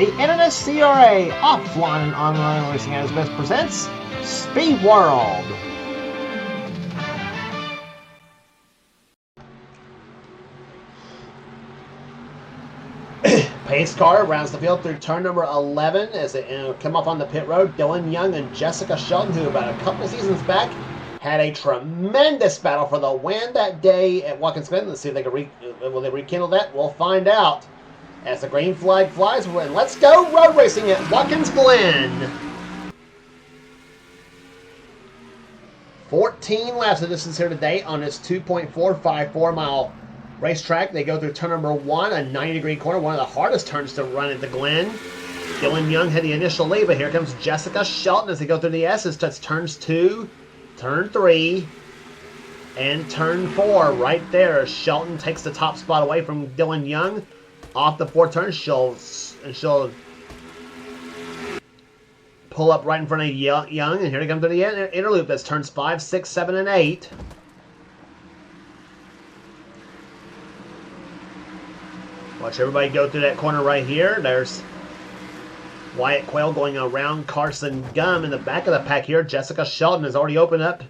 The NNSCRA Offline and Online Racing at its best presents Speed World. Pace car rounds the field through turn number 11 as they come up on the pit road. Dylan Young and Jessica Shelton, who about a couple seasons back had a tremendous battle for the win that day at WATKINS. Let's see if they can will they rekindle that. We'll find out as the green flag flies. Let's go road racing at WATKINS GLEN. 14 laps of distance here today on this 2.454 mile racetrack. They go through turn number 1, a 90-degree corner, one of the hardest turns to run at the Glen. Dylan Young had the initial lead, but here comes Jessica Shelton as they go through the S's. That's turns 2, turn 3, and turn 4 right there. Shelton takes the top spot away from Dylan Young. Off the 4 turns, she'll pull up right in front of Young, and here they come to the inner loop. That's turns 5, 6, 7, and 8. Watch everybody go through that corner right here. There's Wyatt Quayle going around Carson Gum in the back of the pack here. Jessica Shelton has already opened up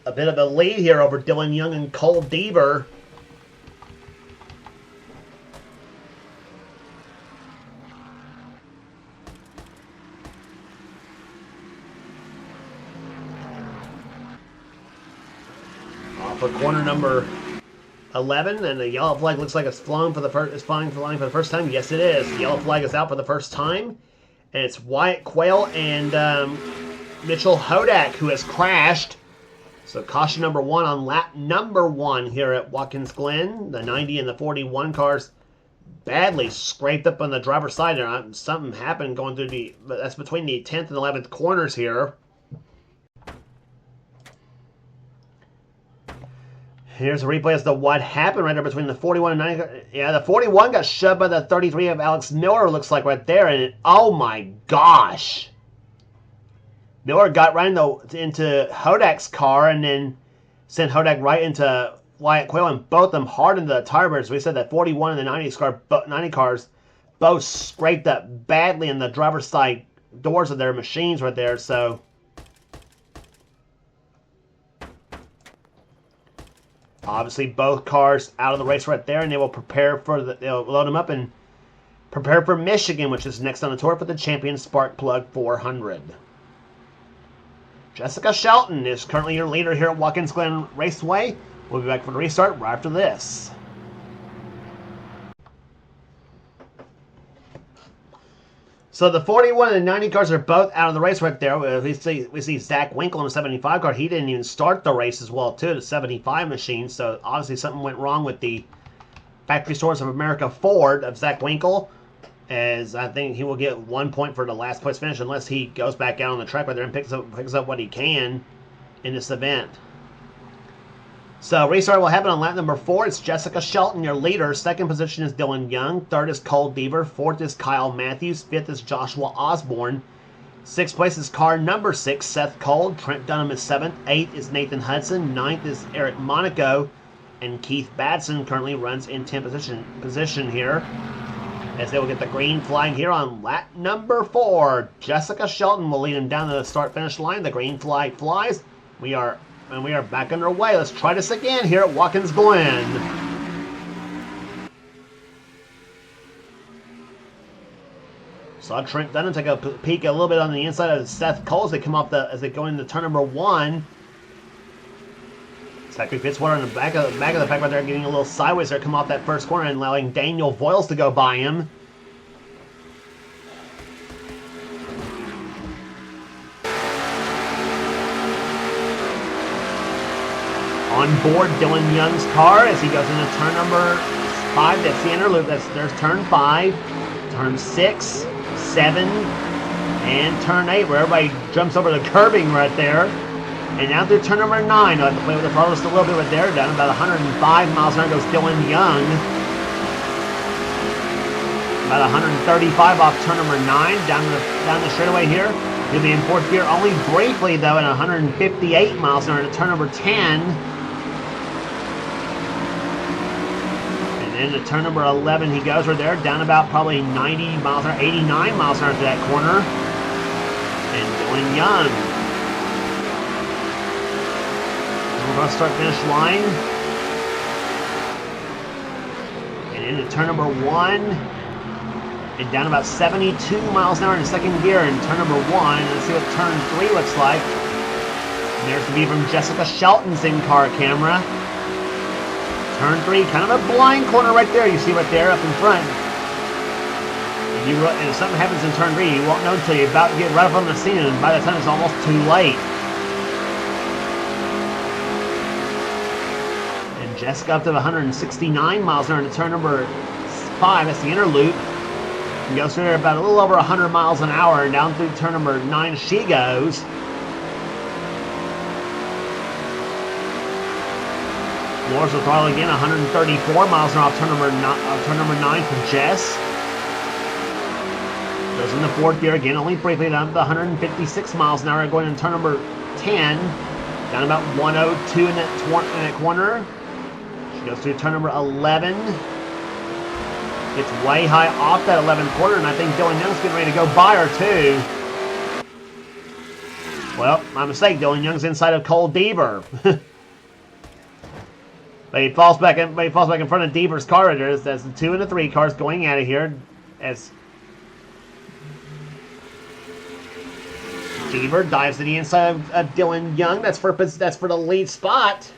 a bit of a lead here over Dylan Young and Cole Deaver. Off of corner number 11, and the yellow flag looks like it's flying for the first time. Yes, it is. The yellow flag is out for the first time, and it's Wyatt Quayle and Mitchell Hodak who has crashed. So caution number 1 on lap number 1 here at WATKINS GLEN. The 90 and the 41 cars badly scraped up on the driver's side there. Something happened going through that's between the 10th and 11th corners here. Here's a replay as to what happened right there between the 41 and 90. Yeah, the 41 got shoved by the 33 of Alex Miller, looks like right there. And oh my gosh. Miller got right into Hodak's car and then sent Hodak right into Wyatt Quayle, and both of them hard into the tire bearers. We said that 41 and the 90 cars both scraped up badly in the driver's side doors of their machines right there. So obviously, both cars out of the race right there, and they will prepare for they'll load them up and prepare for Michigan, which is next on the tour for the Champion Spark Plug 400. Jessica Shelton is currently your leader here at WATKINS GLEN Raceway. We'll be back for the restart right after this. So the 41 and the 90 cars are both out of the race right there. We see Zach Winkle in the 75 car. He didn't even start the race as well, too, the 75 machine. So obviously something went wrong with the Factory Stores of America Ford of Zach Winkle, as I think he will get 1 point for the last place finish unless he goes back out on the track right there and picks up what he can in this event. So restart will happen on lap number 4. It's Jessica Shelton, your leader. Second position is Dylan Young. Third is Cole Deaver. Fourth is Kyle Matthews. Fifth is Joshua Osborne. Sixth place is car number 6, Seth Cole. Trent Dunham is 7th. 8th is Nathan Hudson. 9th is Eric Monaco. And Keith Batson currently runs in 10th position here, as they will get the green flag here on lap number 4. Jessica Shelton will lead him down to the start-finish line. The green flag flies. We are back underway. Let's try this again here at WATKINS GLEN. Saw Trent Dunham take a peek a little bit on the inside of Seth Cole as they come off as they go into turn number 1. Zachary Fitzwater in the back of the pack right there, getting a little sideways there, come off that first corner and allowing Daniel Voiles to go by him. On board Dylan Young's car as he goes into turn number 5. That's the inner loop. There's turn 5, turn 6, 7, and turn 8, where everybody jumps over the curbing right there. And now through turn number 9, I'll have to play with the throttle just a little bit right there. Down about 105 miles an hour goes Dylan Young. About 135 off turn number 9, down the straightaway here. He'll be in 4th gear only briefly, though, at 158 miles an hour to turn number 10. And into turn number 11 he goes right there, down about probably 90 miles an hour, 89 miles an hour to that corner. And Dylan Young. We're going to start finish line. And into turn number 1. And down about 72 miles an hour in second gear in turn number 1. Let's see what turn 3 looks like. And there's the view from Jessica Shelton's in-car camera. Turn 3, kind of a blind corner right there. You see right there up in front. And if something happens in turn 3, you won't know until you're about to get right up on the scene, and by the time it's almost too late. And Jessica up to 169 miles an hour into turn number 5. That's the inner loop. And goes through there about a little over 100 miles an hour, and down through turn number 9 she goes. Lowers the throttle again, 134 miles an hour off turn number 9 for Jess. Goes in the fourth gear again, only briefly down to 156 miles an hour, going into turn number 10. Down about 102 in that corner. She goes through turn number 11. It's way high off that 11th corner, and I think Dylan Young's getting ready to go by her too. Well, my mistake. Dylan Young's inside of Cole Deaver. But he falls back in front of Deaver's car. There's the 2 and the 3 cars going out of here as Deaver dives to the inside of Dylan Young. That's for the lead spot.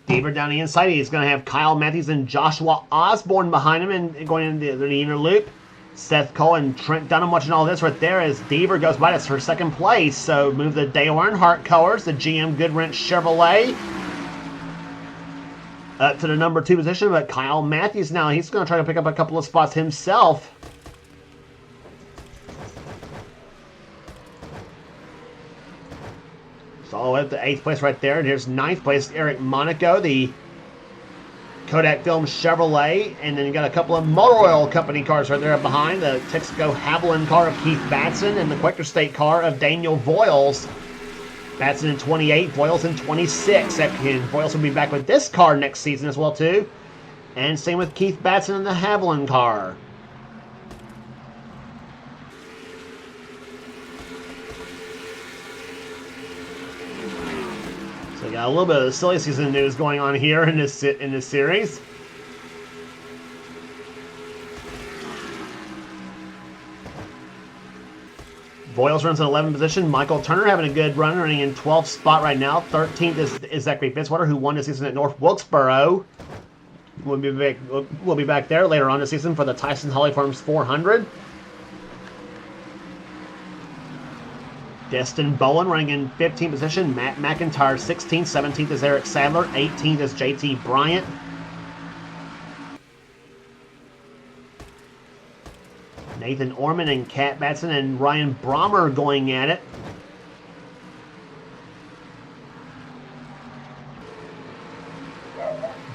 Deaver down the inside. He's going to have Kyle Matthews and Joshua Osborne behind him and going into the inner loop. Seth Cole and Trent Dunham watching all this right there as Deaver goes by. That's her second place. So move the Dale Earnhardt colors, the GM Goodwrench Chevrolet, up to the number 2 position. But Kyle Matthews now, he's going to try to pick up a couple of spots himself. So all the way up to 8th place right there. And here's 9th place, Eric Monaco, the Kodak Film Chevrolet. And then you got a couple of Motor Oil Company cars right there behind. The Texaco Haviland car of Keith Batson and the Quaker State car of Daniel Voiles. Batson in 28, Voiles in 26. And Voiles will be back with this car next season as well too. And same with Keith Batson and the Haviland car. So we got a little bit of the silly season news going on here in this series. Voiles runs in 11th position. Michael Turner having a good run, running in 12th spot right now. 13th is Zachary Fitzwater, who won this season at North Wilkesboro. We'll be back there later on this season for the Tyson Holly Farms 400. Destin Bowen running in 15th position. Matt McIntyre 16th. 17th is Eric Sadler. 18th is JT Bryant. Nathan Orman and Kat Batson and Ryan Brommer going at it.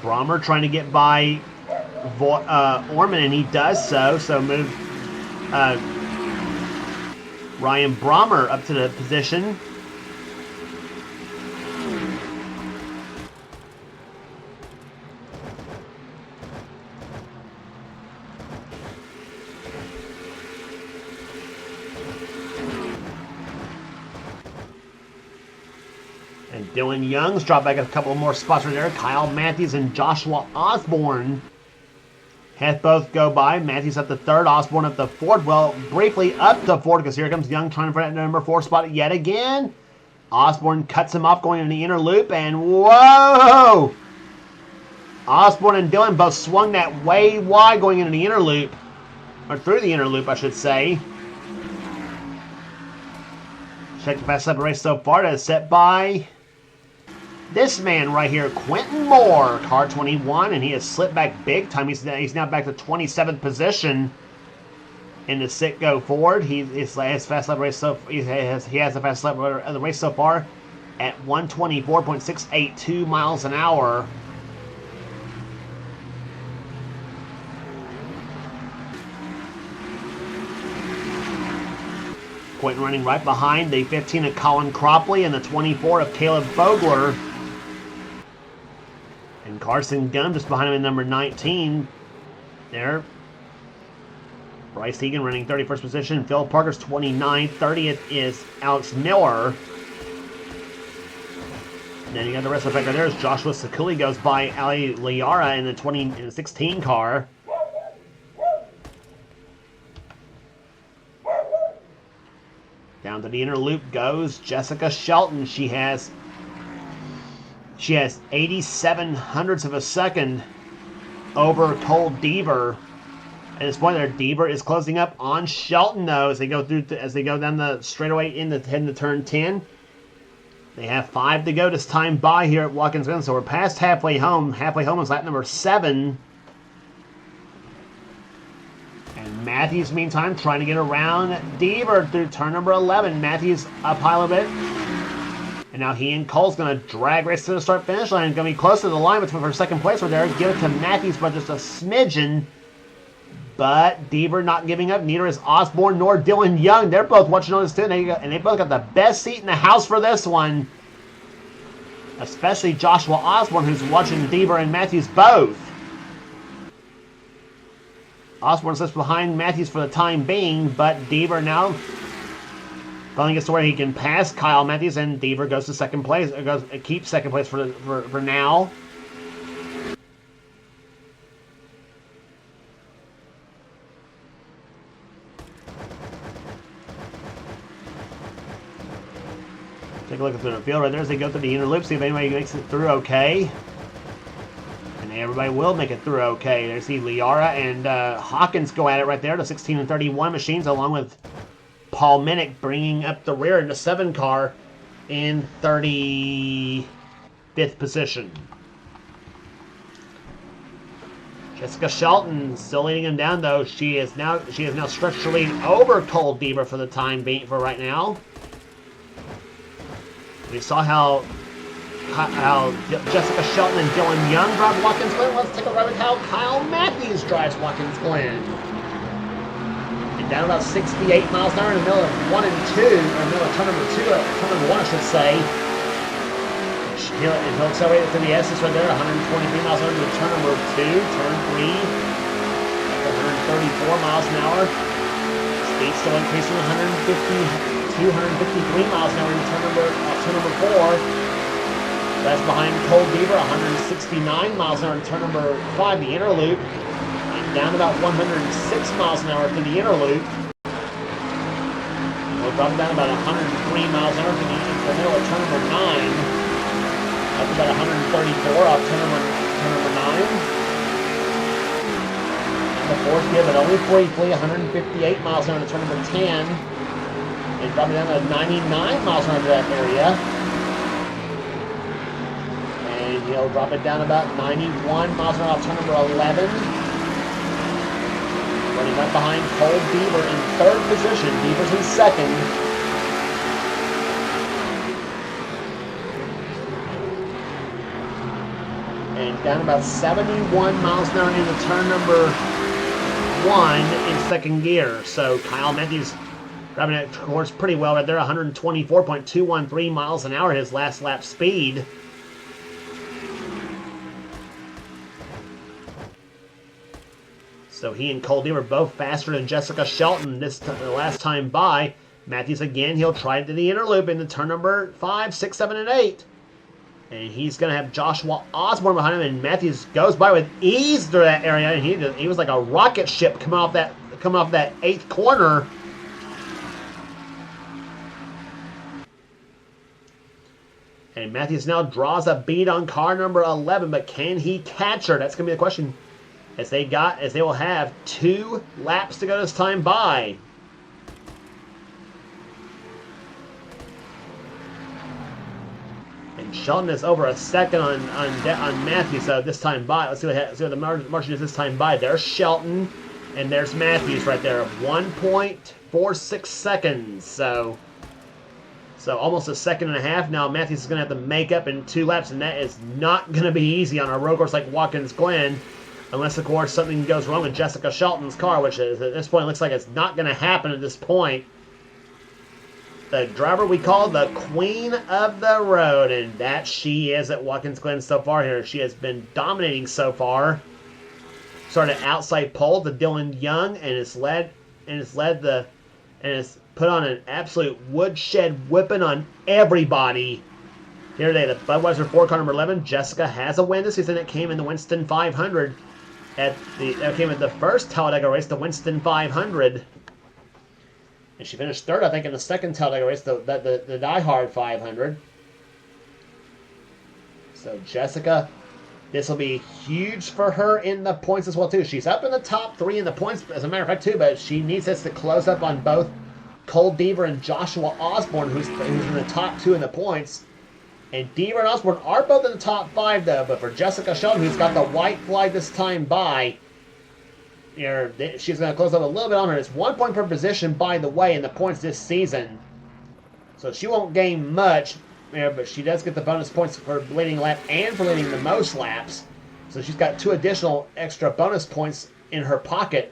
Brommer trying to get by Orman, and he does so. So move Ryan Brommer up to the position. And Dylan Young's dropped back a couple more spots right there. Kyle Matthews and Joshua Osborne have both go by. Matthews up to 3rd, Osborne up to 4th. Well, briefly up to 4th because here comes Young trying for that number 4 spot yet again. Osborne cuts him off going in the inner loop, and whoa! Osborne and Dylan both swung that way wide going into the inner loop, or through the inner loop, I should say. Check the fast lap race so far. That is set by this man right here, Quentin Moore, car 21, and he has slipped back big time. He's now back to 27th position in the Citgo Ford. He has fast lap race so he has the fast lap of the race so far at 124.682 miles an hour. Quentin running right behind the 15 of Colin Cropley and the 24 of Caleb Vogler. And Carson Gunn just behind him in number 19. There. Bryce Egan running 31st position. Phil Parker's 29. 30th is Alex Miller. And then you got the rest of the pack right there. Joshua Sakuli goes by Ali Liara in the 16 car. Down to the inner loop goes Jessica Shelton. She has 87 hundredths of a second over Cole Deaver. At this point, there, Deaver is closing up on Shelton though as they go down the straightaway heading to turn 10. They have 5 to go this time by here at Watkins Glen, so we're past halfway home. Halfway home is lap number 7. And Matthews, meantime, trying to get around Deaver through turn number 11. Matthews up high a little bit. And now he and Cole's going to drag race to the start-finish line. Going to be close to the line for second place right there. Give it to Matthews by just a smidgen. But Deaver not giving up. Neither is Osborne nor Dylan Young. They're both watching on this too. And they both got the best seat in the house for this one. Especially Joshua Osborne, who's watching Deaver and Matthews both. Osborne sits behind Matthews for the time being, but Deaver now finally gets to where he can pass Kyle Matthews, and Deaver goes to second place. Keeps second place for now. Take a look at the field right there as they go through the inner loop, see if anybody makes it through okay. And everybody will make it through okay. There's Liara and Hawkins go at it right there, the 16 and 31 machines, along with Paul Minnick bringing up the rear in the 7 car in 35th position. Jessica Shelton still leading him down though. She has now stretched her lead over Cole Deaver for the time being for right now. We saw how Jessica Shelton and Dylan Young drive Watkins Glen. Let's take a ride at how Kyle Matthews drives Watkins Glen. And down about 68 miles an hour in the middle of 1 and 2, or in the middle of turn number 2, turn number 1 I should say. He'll accelerate it to the S's right there, 123 miles an hour to turn number 2, turn 3, 134 miles an hour. Speed still increasing 253 miles an hour in turn number 4. That's behind Cole Deaver, 169 miles an hour in turn number 5, the inner loop. And down about 106 miles an hour to the inner loop. We'll drop down about 103 miles an hour to the middle of turn number 9. That's about 134 off turn number 9. And the fourth gear, but only briefly, 158 miles an hour to turn number 10. And dropping down to 99 miles an hour to that area. And he'll drop it down about 91 miles an hour off turn number 11. Running right behind Cole Deaver in 3rd position. Deaver's in 2nd. And down about 71 miles an hour into turn number 1 in 2nd gear. So Kyle Matthews driving that course pretty well right there, 124.213 miles an hour, his last lap speed. So he and Cole Deaver both faster than Jessica Shelton the last time by. Matthews again, he'll try to the inner loop into turn number 5, 6, 7, and 8. And he's going to have Joshua Osborne behind him, and Matthews goes by with ease through that area. And he was like a rocket ship coming off that 8th corner. And Matthews now draws a bead on car number 11, but can he catch her? That's going to be the question. As they will have 2 laps to go this time by. And Shelton is over a second on Matthews this time by. Let's see what the margin is this time by. There's Shelton, and there's Matthews right there, 1.46 seconds. So almost a second and a half. Now Matthews is going to have to make up in 2 laps, and that is not going to be easy on a road course like Watkins Glen. Unless, of course, something goes wrong with Jessica Shelton's car, which is, at this point looks like it's not going to happen at this point. the driver we call the Queen of the Road, and that she is at Watkins Glen so far here. She has been dominating so far. Started outside pole to Dylan Young, and it's put on an absolute woodshed whipping on everybody. Here today, the Budweiser 4-car number 11, Jessica has a win this season. It came in the Winston 500 that came in the first Talladega race, the Winston 500. And she finished third, I think, in the second Talladega race, the Die Hard 500. So Jessica, this will be huge for her in the points as well, too. She's up in the top 3 in the points, as a matter of fact, too, but she needs this to close up on both Cole Deaver and Joshua Osborne, who's in the top 2 in the points. And Deaver and Osborne are both in the top 5, though, but for Jessica Shelton, who's got the white flag this time by, she's going to close up a little bit on her. It's 1 point per position, by the way, in the points this season. So she won't gain much, but she does get the bonus points for leading lap and for leading the most laps. So she's got 2 additional extra bonus points in her pocket.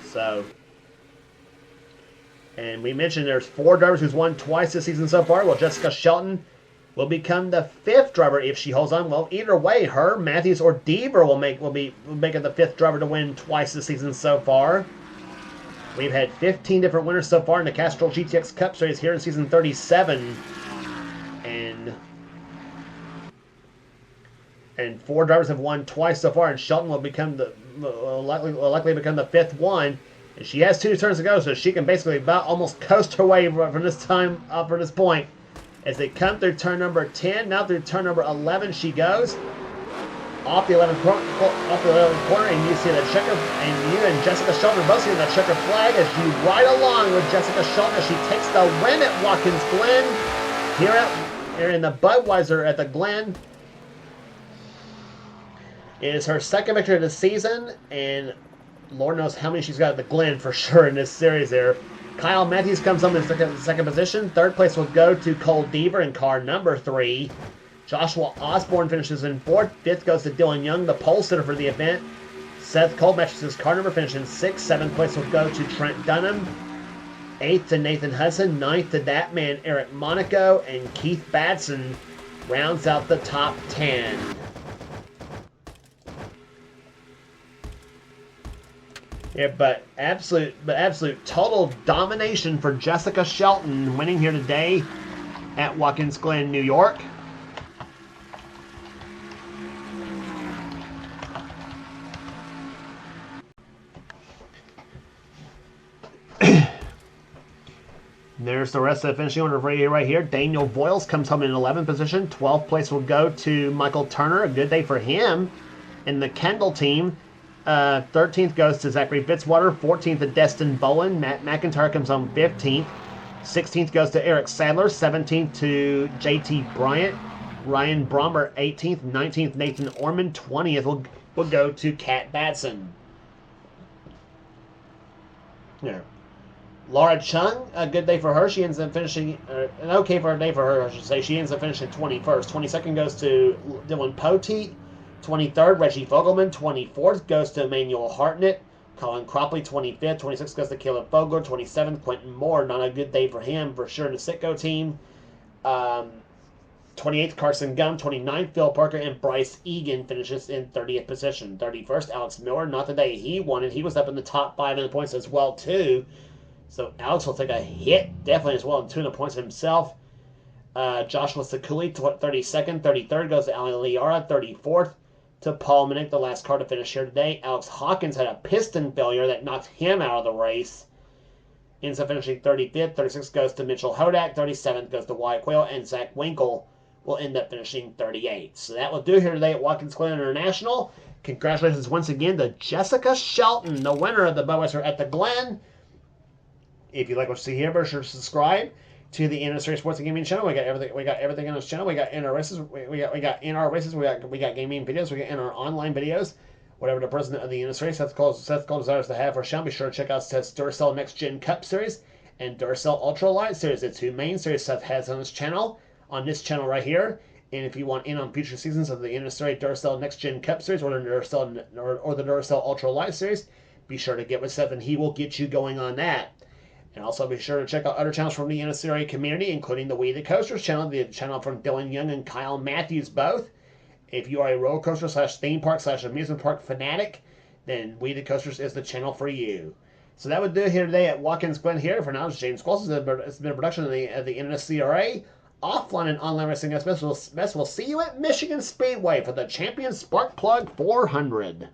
So, and we mentioned there's 4 drivers who's won twice this season so far. Well, Jessica Shelton will become the 5th driver if she holds on. Well, either way, her, Matthews, or Deaver will be making the 5th driver to win twice this season so far. We've had 15 different winners so far in the Castrol GTX Cup Series here in season 37, and 4 drivers have won twice so far. And Shelton will likely become the 5th one. And she has 2 turns to go, so she can basically about almost coast her way from this time up from this point. As they come through turn number 10, now through turn number 11 she goes. Off the 11th corner, and you see the checker, and you and Jessica Shelton are both seeing the checker flag as you ride along with Jessica Shelton as she takes the win at Watkins Glen. Here in the Budweiser at the Glen. It is her 2nd victory of the season, and Lord knows how many she's got at the Glen for sure in this series there. Kyle Matthews comes up in second position. 3rd place will go to Cole Deaver in car number 3. Joshua Osborne finishes in 4th. 5th goes to Dylan Young, the pole sitter for the event. Seth Cole matches his car number, finishing 6th. 7th place will go to Trent Dunham. 8th to Nathan Hudson. 9th to that man Eric Monaco. And Keith Batson rounds out the top 10. Yeah, but absolute total domination for Jessica Shelton, winning here today at Watkins Glen, New York. There's the rest of the finishing order right here. Daniel Voiles comes home in 11th position. 12th place will go to Michael Turner. A good day for him in the Kendall team. 13th goes to Zachary Fitzwater. 14th to Destin Bowen. Matt McIntyre comes home 15th. 16th goes to Eric Sadler. 17th to JT Bryant. Ryan Bromber 18th. 19th Nathan Orman. 20th will go to Kat Batson. Yeah. Laura Chung, a good day for her. She ends up finishing, an okay for a day for her, I should say. She ends up finishing 21st. 22nd goes to Dylan Poteet. 23rd, Reggie Fogelman. 24th goes to Emmanuel Hartnett. Colin Cropley, 25th. 26th goes to Caleb Fogler. 27th, Quentin Moore. Not a good day for him, for sure, in the Sitco team. 28th, Carson Gum. 29th, Phil Parker. And Bryce Egan finishes in 30th position. 31st, Alex Miller. Not the day he won it. He was up in the top 5 in the points as well, too. So Alex will take a hit, definitely as well, in 2 points himself. Joshua Sakuli, 32nd. 33rd goes to Ali Liara. 34th to Paul Minnick, the last car to finish here today. Alex Hawkins had a piston failure that knocked him out of the race. Ends up finishing 35th. 36th goes to Mitchell Hodak. 37th goes to Wyatt Quayle. And Zach Winkle will end up finishing 38th. So that will do here today at Watkins Glen International. Congratulations once again to Jessica Shelton, the winner of the Budweiser at the Glen. If you like what you see here, be sure to subscribe to the NNSCRA Sports and Gaming channel. We got everything on this channel. We got in our races. We got in our races. We got gaming videos. We got in our online videos. Whatever the president of the NNSCRA, Seth Cole desires to have for Sean, be sure to check out Seth's Duracell Next Gen Cup Series and Duracell Ultra Light Series, the 2 main series Seth has on this channel right here. And if you want in on future seasons of the NNSCRA Duracell Next Gen Cup Series or the Duracell Ultra Light Series, be sure to get with Seth, and he will get you going on that. And also be sure to check out other channels from the NNSCRA community, including the We the Coasters channel, the channel from Dylan Young and Kyle Matthews both. If you are a roller coaster / theme park / amusement park fanatic, then We the Coasters is the channel for you. So that would do it here today at Watkins Glen here. For now, it's James Squalls. It's been a production of the NNSCRA. Offline and online racing best. We'll see you at Michigan Speedway for the Champion Spark Plug 400.